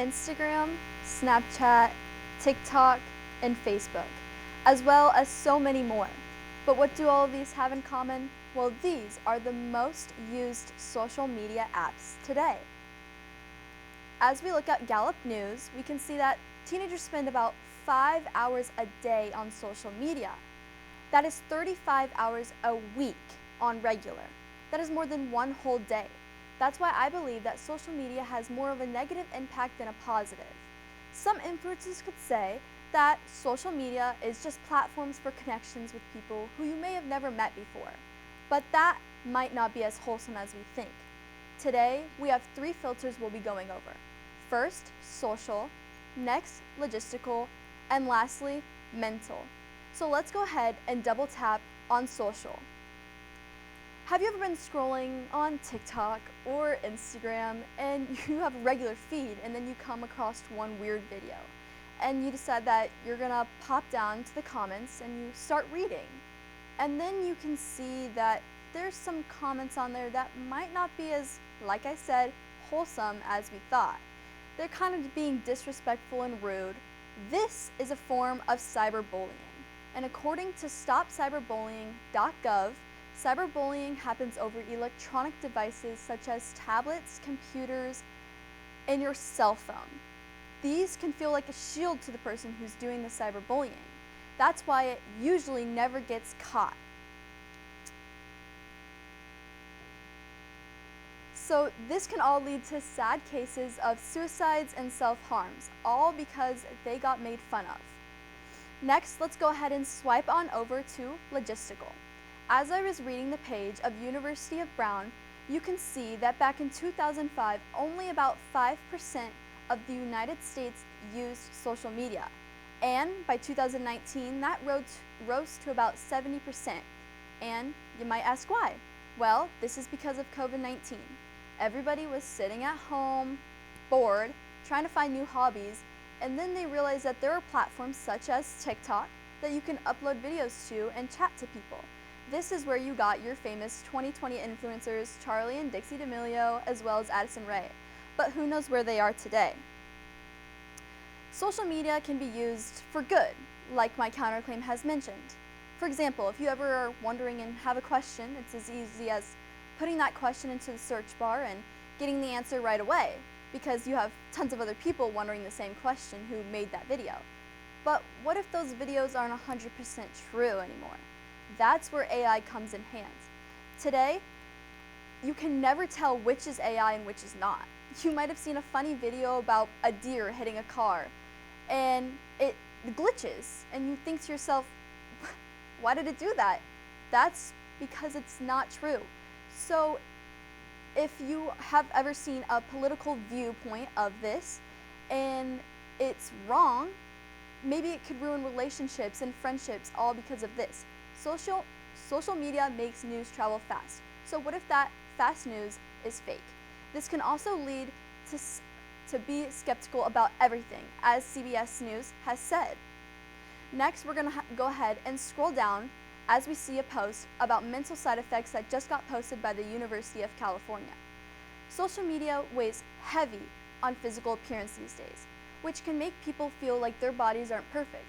Instagram, Snapchat, TikTok, and Facebook, as well as so many more. But what do all of these have in common? Well, these are the most used social media apps today. As we look at Gallup News, we can see that teenagers spend about 5 hours a day on social media. That is 35 hours a week on regular. That is more than one whole day. That's why I believe that social media has more of a negative impact than a positive. Some influencers could say that social media is just platforms for connections with people who you may have never met before, but that might not be as wholesome as we think. Today, we have 3 filters we'll be going over. First, social, next, logistical, and lastly, mental. So let's go ahead and double tap on social. Have you ever been scrolling on TikTok or Instagram and you have a regular feed and then you come across one weird video and you decide that you're gonna pop down to the comments and you start reading, and then you can see that there's some comments on there that might not be as, like I said, wholesome as we thought. They're kind of being disrespectful and rude. This is a form of cyberbullying, and according to stopcyberbullying.gov, cyberbullying happens over electronic devices such as tablets, computers, and your cell phone. These can feel like a shield to the person who's doing the cyberbullying. That's why it usually never gets caught. So this can all lead to sad cases of suicides and self-harms, all because they got made fun of. Next, let's go ahead and swipe on over to logistical. As I was reading the page of University of Brown, you can see that back in 2005, only about 5% of the United States used social media. And by 2019, that rose to about 70%. And you might ask why? Well, this is because of COVID-19. Everybody was sitting at home, bored, trying to find new hobbies, and then they realized that there are platforms such as TikTok that you can upload videos to and chat to people. This is where you got your famous 2020 influencers, Charlie and Dixie D'Amelio, as well as Addison Rae. But who knows where they are today? Social media can be used for good, like my counterclaim has mentioned. For example, if you ever are wondering and have a question, it's as easy as putting that question into the search bar and getting the answer right away, because you have tons of other people wondering the same question who made that video. But what if those videos aren't 100% true anymore? That's where AI comes in hands. Today, you can never tell which is AI and which is not. You might have seen a funny video about a deer hitting a car, and it glitches, and you think to yourself, why did it do that? That's because it's not true. So if you have ever seen a political viewpoint of this and it's wrong, maybe it could ruin relationships and friendships all because of this. Social media makes news travel fast. So what if that fast news is fake? This can also lead to be skeptical about everything, as CBS News has said. Next, we're going to go ahead and scroll down as we see a post about mental side effects that just got posted by the University of California. Social media weighs heavy on physical appearance these days, which can make people feel like their bodies aren't perfect.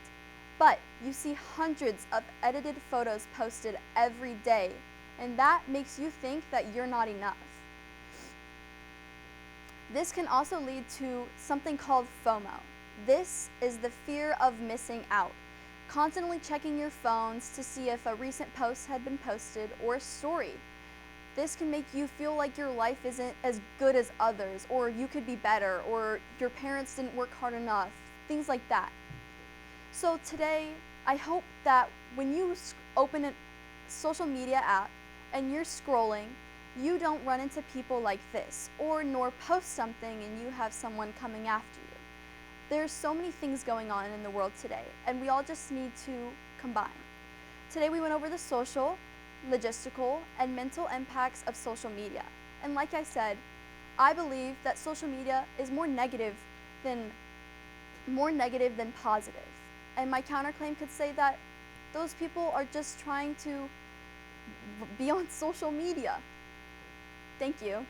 But you see hundreds of edited photos posted every day, and that makes you think that you're not enough. This can also lead to something called FOMO. This is the fear of missing out. Constantly checking your phones to see if a recent post had been posted or a story. This can make you feel like your life isn't as good as others, or you could be better, or your parents didn't work hard enough, things like that. So today, I hope that when you open a social media app and you're scrolling, you don't run into people like this, or nor post something and you have someone coming after you. There's so many things going on in the world today, and we all just need to combine. Today we went over the social, logistical, and mental impacts of social media. And like I said, I believe that social media is more negative than positive. And my counterclaim could say that those people are just trying to be on social media. Thank you.